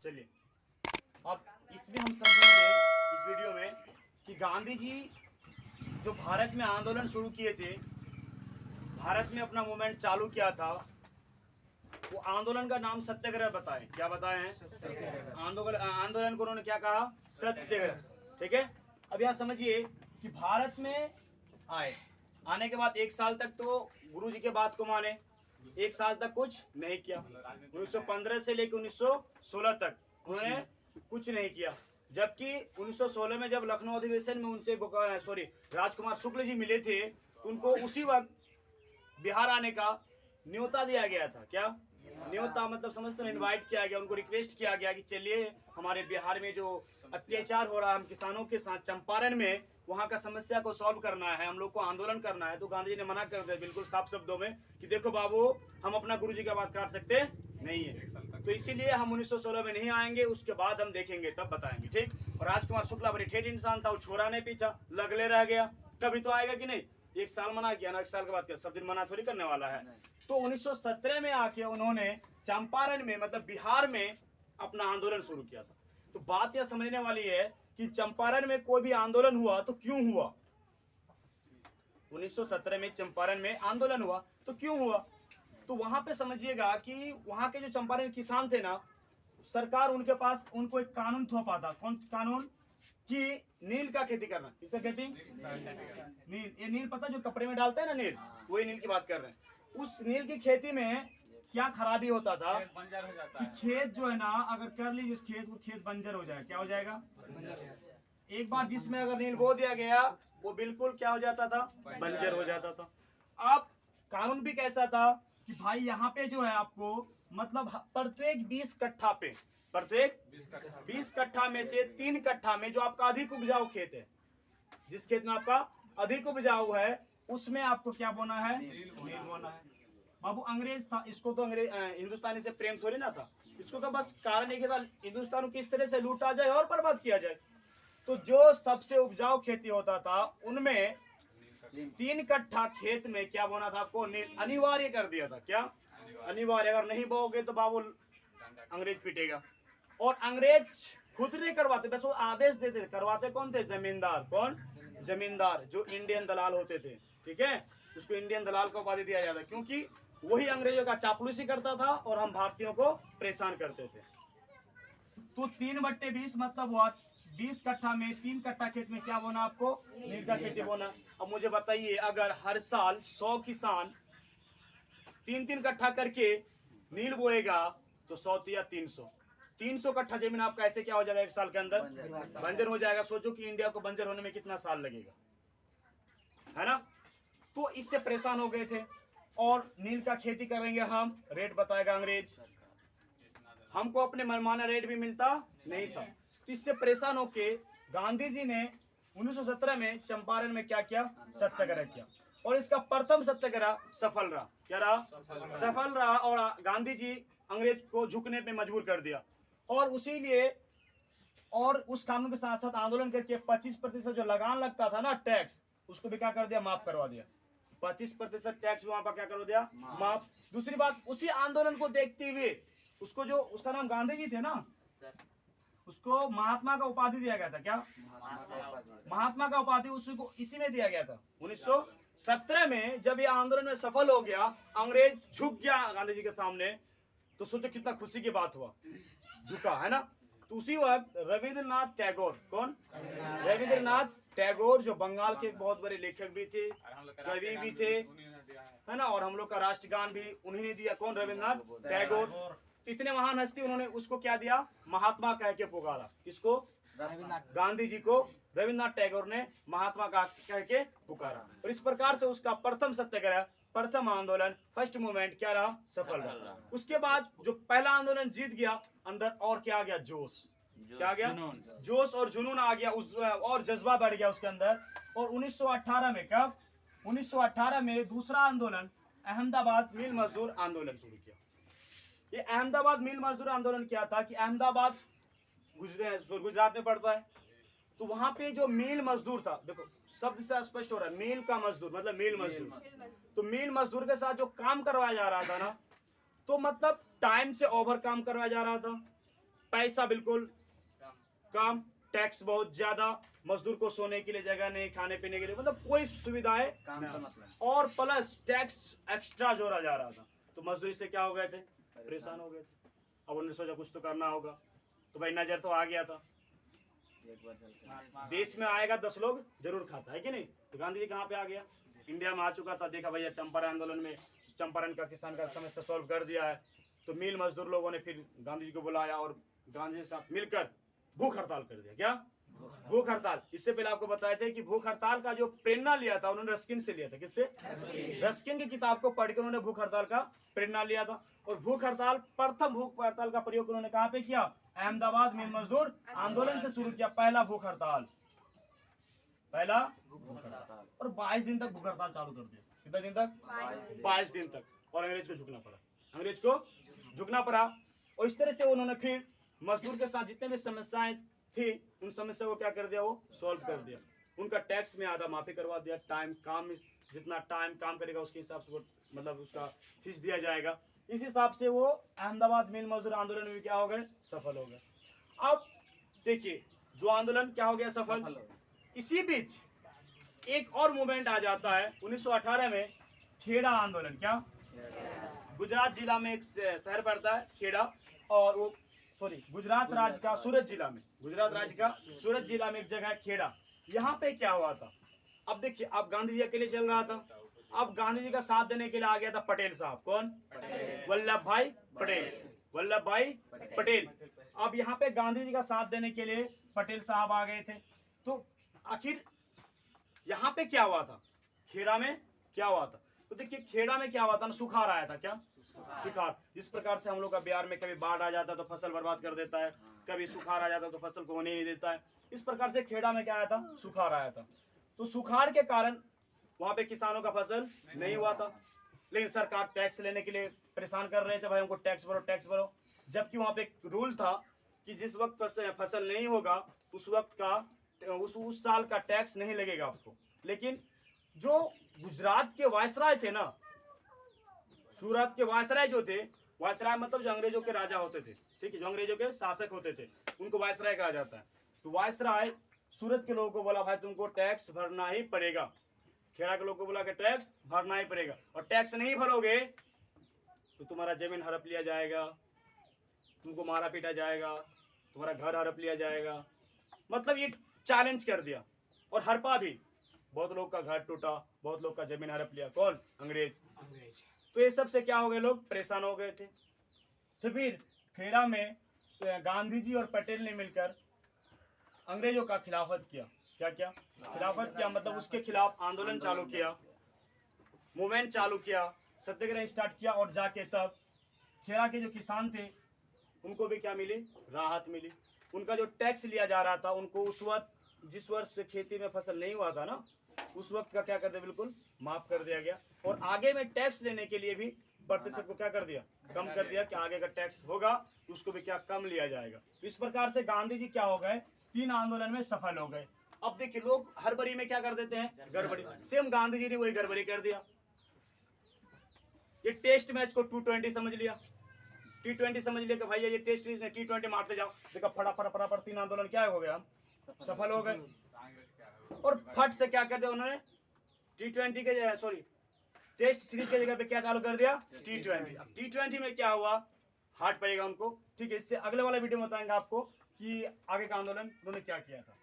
चलिए अब इसमें हम समझेंगे इस वीडियो में कि गांधी जी जो भारत में आंदोलन शुरू किए थे, भारत में अपना मूवमेंट चालू किया था, वो आंदोलन का नाम सत्याग्रह बताएं। क्या बताए हैं? आंदोलन को उन्होंने क्या कहा? सत्याग्रह। ठीक है। अब यहाँ समझिए कि भारत में आने के बाद 1 साल तक तो गुरु जी के बात को माने, 1 साल तक कुछ नहीं किया। 1915 से लेकर 1916 तक उन्होंने कुछ नहीं किया। जबकि 1916 में जब लखनऊ अधिवेशन में उनसे राजकुमार शुक्ल जी मिले थे, उनको उसी वक्त बिहार आने का न्योता दिया गया था। क्या न्योता मतलब समझते हैं? इनवाइट किया गया, उनको रिक्वेस्ट किया गया कि चलिए हमारे बिहार में जो अत्याचार हो रहा है हम किसानों के साथ चंपारण में, वहाँ का समस्या को सॉल्व करना है, हम लोग को आंदोलन करना है। तो गांधी जी ने मना कर दिया बिल्कुल साफ शब्दों में कि देखो बाबू, हम अपना गुरु जी का बात काट सकते नहीं है, तो इसीलिए हम 1916 में नहीं आएंगे, उसके बाद हम देखेंगे तब बताएंगे। ठीक। और राजकुमार शुक्ला बड़ी ठेठ इंसान था, वो छोरा नहीं पीछा, लगले रह गया, कभी तो आएगा कि नहीं। 1 साल मना किया ना, 1 साल के बाद सब दिन मना थोड़ी करने वाला है। तो 1917 में आके उन्होंने चंपारण में मतलब बिहार में अपना आंदोलन शुरू किया था। तो बात यह समझने वाली है कि चंपारण में कोई भी आंदोलन हुआ तो क्यों हुआ? 1917 में चंपारण में आंदोलन हुआ तो क्यों हुआ? तो वहां पे समझिएगा कि वहां के जो चंपारण किसान थे ना, सरकार उनके पास उनको एक कानून थोपा था। कौन कानून? कि नील का खेती करना। किसका खेती? नील। ये नील पता जो कपड़े में डालते हैं ना, नील, वही नील की बात कर रहे हैं। उस नील की खेती में क्या खराबी होता था कि खेत जो है ना, अगर कर लीजिए खेत, वो खेत बंजर हो जाएगा। क्या हो जाएगा? एक बार जिसमें अगर नील बो दिया गया, वो बिल्कुल क्या हो जाता था? बंजर हो जाता था। अब कानून भी कैसा था कि भाई यहाँ पे जो है आपको मतलब प्रत्येक 20 कट्ठा पे, प्रत्येक 20 कट्ठा में से 3 कट्ठा में जो आपका अधिक उपजाऊ खेत है, जिस खेत में आपका अधिक उपजाऊ है, उसमें आपको क्या बोना है? नील बोना है। बाबू अंग्रेज था, इसको तो अंग्रेज हिंदुस्तानी से प्रेम थोड़ी ना था, इसको तो बस कारण एक था, हिंदुस्तान को किस तरह से लूटा जाए और बर्बाद किया जाए। तो जो सबसे उपजाऊ खेती होता था उनमें 3 कट्ठा खेत में क्या बोना था आपको? नील अनिवार्य कर दिया था। क्या अनिवार्य? अगर नहीं बोओगे तो बाबू अंग्रेज पीटेगा। और अंग्रेज खुद नहीं करवाते, बस वो आदेश देते थे। करवाते कौन थे? जमींदार। कौन? जमींदार, जो इंडियन दलाल होते थे। ठीक है, उसको इंडियन दलाल का उपाधि दिया जाता, क्योंकि वही अंग्रेजों का चापलूसी करता था और हम भारतीयों को परेशान करते थे। तो 3/20 मतलब हुआ 20 कट्ठा में 3 कट्ठा खेत में क्या बोना आपको? नील का खेती बोना। अब मुझे बताइए, अगर हर साल 100 किसान 3-3 कट्ठा करके नील बोएगा तो 100 या 300 कट्ठा जमीन आपका ऐसे क्या हो जाएगा? 1 साल के अंदर बंजर हो जाएगा। सोचो कि इंडिया को बंजर होने में कितना साल लगेगा, है ना। तो इससे परेशान हो गए थे और नील का खेती करेंगे हम, रेट बताएगा अंग्रेज, हमको अपने मनमाना रेट भी मिलता नहीं था। तो इससे परेशान होके गांधी जी ने 1917 में चंपारण में क्या किया? सत्याग्रह किया। और इसका प्रथम सत्याग्रह सफल रहा। क्या रहा? सफल रहा। और गांधी जी अंग्रेज को झुकने पे मजबूर कर दिया। और उसी लिए और उस कानून के साथ साथ आंदोलन करके 25% जो लगान लगता था ना, टैक्स, उसको भी क्या कर दिया? माफ करवा दिया। 25% टैक्स भी वहां पर क्या कर दिया? माफ। दूसरी बात, उसी आंदोलन को देखते हुए उसको, जो उसका नाम गांधी जी थे ना, उसको महात्मा का उपाधि दिया गया था। क्या? महात्मा का उपाधि उसको इसी में दिया गया था। 1917 में जब ये आंदोलन में सफल हो गया, अंग्रेज झुक गया गांधी जी के सामने, तो सोचो कितना खुशी की बात हुआ, झुका, है ना। तो उसी वक्त रविंद्रनाथ टैगोर, कौन? रविंद्रनाथ टैगोर, जो बंगाल के एक बहुत बड़े लेखक भी थे, कवि भी थे, है ना, और हम लोग का राष्ट्रगान भी उन्हीं ने दिया। कौन? रविंद्रनाथ टैगोर। इतने महान हस्ती, उन्होंने उसको क्या दिया? महात्मा कह के पुकारा। किसको? गांधी जी को रविंद्रनाथ टैगोर ने महात्मा कह के पुकारा। और इस प्रकार से उसका प्रथम सत्याग्रह, प्रथम आंदोलन, फर्स्ट मूवमेंट क्या रहा? सफल रहा। उसके बाद जो पहला आंदोलन जीत गया, अंदर और क्या आ गया? जोश। क्या आ गया? जोश और जुनून आ गया, उस और जज्बा बढ़ गया उसके अंदर। और 1918 में, कब? 1918 में दूसरा आंदोलन, अहमदाबाद मिल मजदूर आंदोलन शुरू किया। ये अहमदाबाद मिल मजदूर आंदोलन क्या था कि अहमदाबाद गुजरात में पड़ता है, तो वहां पे जो मिल मजदूर था, देखो शब्द से स्पष्ट हो रहा है, मिल का मजदूर मतलब मिल मजदूर। तो मिल मजदूर के साथ जो काम करवाया जा रहा था ना, तो मतलब टाइम से ओवर काम करवाया जा रहा था, पैसा बिल्कुल कम, टैक्स बहुत ज्यादा, मजदूर को सोने के लिए जगह नहीं, खाने पीने के लिए मतलब कोई सुविधाएं काम से मतलब और प्लस टैक्स एक्स्ट्रा जोड़ा जा रहा था। तो मजदूरी से क्या हो गए थे, परेशान हो गए थे। अब उन्होंने सोचा कुछ तो करना होगा, तो भाई नजर तो आ गया था, एक बार चल देश में आएगा 10 लोग जरूर खाता है कि नहीं। तो गांधी जी कहाँ पे आ गया, इंडिया में आ चुका था। देखा भैया चंपारण आंदोलन में चंपारण का किसान का समस्या सॉल्व कर दिया है, तो मिल मजदूर लोगों ने फिर गांधी जी को बुलाया और गांधी जी के साथ मिलकर भूख हड़ताल कर दिया। क्या भूख हड़ताल? इससे पहले आपको बताए थे कि भूख हड़ताल का जो प्रेरणा लिया था उन्होंने रस्किन से लिया था। किससे? रस्किन की किताब को पढ़कर उन्होंने भूख हड़ताल का प्रेरणा लिया था। और भूख हड़ताल, प्रथम भूख हड़ताल का प्रयोग उन्होंने कहां पे किया? अहमदाबाद मिल मजदूर आंदोलन से शुरू किया, पहला भूख हड़ताल, पहला भूख हड़ताल। और 22 दिन तक भूख हड़ताल चालू कर दिया। कितने दिन तक? 22 दिन तक। और अंग्रेज को झुकना पड़ा, अंग्रेज को झुकना पड़ा। और इस तरह से उन्होंने फिर मजदूर के साथ जितने भी समस्याएं थी उन समस्या को क्या कर दिया, वो सॉल्व कर दिया। उनका टैक्स में आधा माफी करवा दिया, टाइम काम, जितना टाइम काम करेगा उसके हिसाब से वो मतलब उसका फीस दिया जाएगा। इस हिसाब से वो अहमदाबाद मिल मजदूर आंदोलन में क्या हो गए, सफल हो गए। अब देखिए दो आंदोलन क्या हो गया, सफल। इसी बीच एक और मूवमेंट आ जाता है 1918 में, खेड़ा आंदोलन। क्या? गुजरात जिला में एक शहर पड़ता है खेड़ा, और वो गुजरात राज्य का सूरत जिला में, गुजरात राज्य का सूरत जिला में एक जगह है खेड़ा। यहाँ पे क्या हुआ था? अब देखिए, अब गांधी जी अकेले चल रहा था, अब गांधी जी का साथ देने के लिए आ गया था पटेल साहब। कौन? वल्लभ भाई पटेल, वल्लभ भाई पटेल। अब यहाँ पे गांधी जी का साथ देने के लिए पटेल साहब आ गए थे। तो आखिर यहाँ पे क्या हुआ था, खेड़ा में क्या हुआ था? तो देखिए खेड़ा में क्या हुआ था ना, सुखाड़ आया था। क्या? सुखाड़। जिस प्रकार से हम लोग का बिहार में कभी बाढ़ आ जाता तो फसल बर्बाद कर देता है, कभी सुखाड़ आ जाता तो फसल को होने नहीं देता है, इस प्रकार से खेड़ा में क्या आया था, सुखाड़ आया था। तो सुखाड़ के कारण वहां पे किसानों का फसल नहीं हुआ था, लेकिन सरकार टैक्स लेने के लिए परेशान कर रहे थे, भाई हमको टैक्स भरो, टैक्स भरो। जबकि वहां पे रूल था कि जिस वक्त फसल नहीं होगा उस वक्त का उस साल का टैक्स नहीं लगेगा आपको। लेकिन जो गुजरात के वायसराय थे ना, सूरत के वायसराय जो थे, वायसराय मतलब जो अंग्रेजों के राजा होते थे, ठीक है, जो अंग्रेजों के शासक होते थे उनको वायसराय कहा जाता है। तो वायसराय सूरत के लोगों को बोला भाई तुमको टैक्स भरना ही पड़ेगा। खेड़ा के लोगों को बोला कि टैक्स भरना ही पड़ेगा, और टैक्स नहीं भरोगे तो तुम्हारा जमीन हड़प लिया जाएगा, तुमको मारा पीटा जाएगा, तुम्हारा घर हड़प लिया जाएगा। मतलब ये चैलेंज कर दिया, और हड़पा भी, बहुत लोग का घर टूटा, बहुत लोग का जमीन हड़प लिया। कौन? अंग्रेज। तो ये सब से क्या हो गए, लोग परेशान हो गए थे। तो फिर खेड़ा में गांधी जी और पटेल ने मिलकर अंग्रेजों का खिलाफत किया। क्या किया? खिलाफत किया, मतलब उसके खिलाफ आंदोलन चालू किया, मूवमेंट चालू किया, सत्याग्रह स्टार्ट किया। और जाके तब खेड़ा के जो किसान थे उनको भी क्या मिली, राहत मिली। उनका जो टैक्स लिया जा रहा था उनको उस वक्त, जिस वर्ष खेती में फसल नहीं हुआ था ना, उस वक्त का क्या कर दिया, बिल्कुल माफ कर दिया गया। और आगे में टैक्स लेने के लिए भी प्रतिशत को क्या कर दिया, कम कर दिया, कि आगे का टैक्स होगा उसको भी क्या कम लिया जाएगा। तो इस प्रकार से गांधी जी क्या हो गए, 3 आंदोलन में सफल हो गए। अब देखिए लोग हड़बड़ी में क्या कर देते हैं, गड़बड़ी। सेम गांधी जी ने वही गड़बड़ी कर दिया। ये टेस्ट मैच को T20 समझ लिया, T20 समझ लिया कि भाई ये टेस्ट T20 मारते जाओ। देखा फटाफट 3 आंदोलन क्या हो गया, सफल हो गए। और फट से क्या कर दिया उन्होंने, T20 के टेस्ट सीरीज के जगह पे क्या चालू कर दिया, T20। अब T20 में क्या हुआ, हार्ड पड़ेगा उनको। ठीक है, इससे अगले वाला वीडियो में बताएंगे आपको कि आगे का आंदोलन उन्होंने क्या किया था।